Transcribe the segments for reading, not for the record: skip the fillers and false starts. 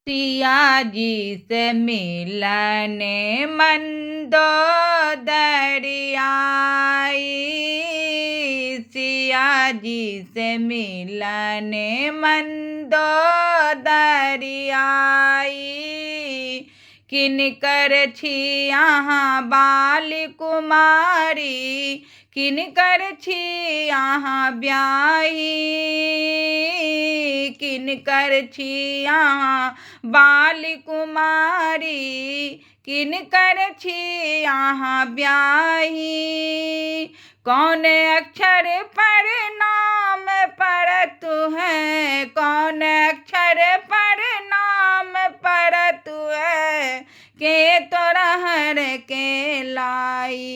सिया जी से मिलने मंदोदरी आई। सिया जी से मिलने मंदोदरी आई। किनकर छी यहाँ बाल कुमारी, किनकर छी यहाँ ब्याही। किनकर छी यहाँ बाल कुमारी, किनकर छी यहाँ ब्याही। कौन अक्षर पर नाम परत है, कौन अक्षर पर नाम परत है, के तोरहर के लाई।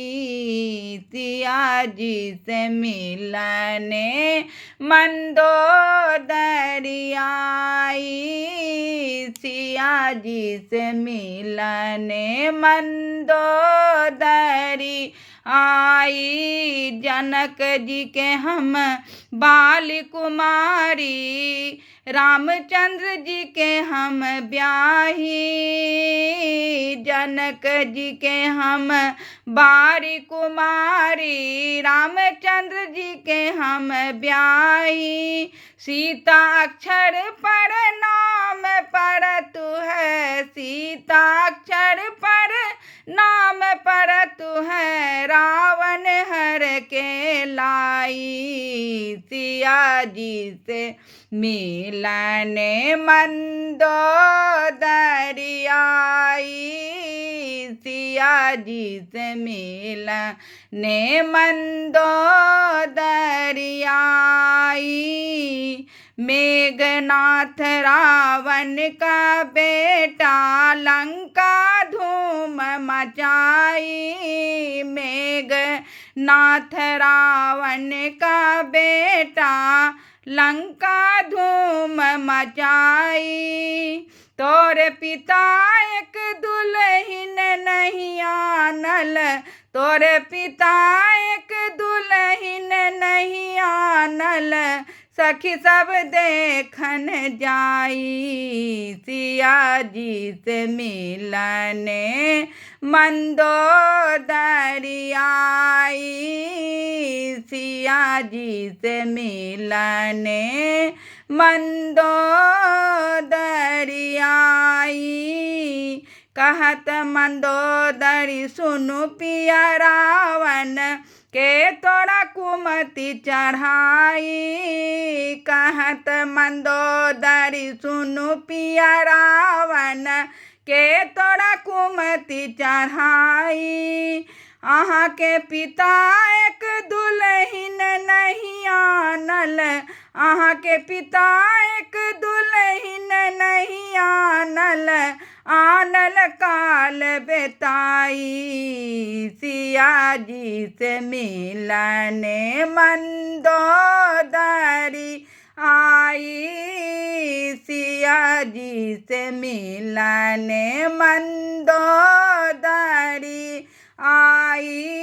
सिया जी से मिलने मंदोदरी आई। सिया जी से मिलने मंदोदरी आई। जनक जी के हम बाल कुमारी, रामचंद्र जी के हम ब्याही। जनक जी के हम बारी कुमारी, रामचंद्र जी के हम ब्याही। सीता अक्षर पर नाम परत है, सीता अक्षर पर नाम परत है, रावण हर के लाई। सिया जी से मिलने मंदोदरी आई। सिया जी से मिलने मंदोदरी आई। मेघनाथ रावण का बेटा, लंका धूम मचाई। मेघनाथ रावण का बेटा, लंका धूम मचाई। तोरे पिता एक दुल्हन नहीं आनल, तोरे पिता एक दुल्हन नहीं आनल, सखी सब देखन जाई। सिया जी से मिलने मंदोदरी आई। सिया जी से मिलने मंदोदरी आई। कहत मंदोदरी सुनु पिया रावण, के तोड़ा कुमति चढ़ाई। कहत मंदोदरी सुनु पिया रावण, के तोड़ा कुमति चढ़ाई। अहाँ के पिता एक दुल्हन नहीं आनल, अहाँ के पिता एक दुल्हन नहीं आनल, आनल काल बेताई। सिया जी से मिलने मंदोदरी आई। सिया जी से मिलने मंदोदरी आई।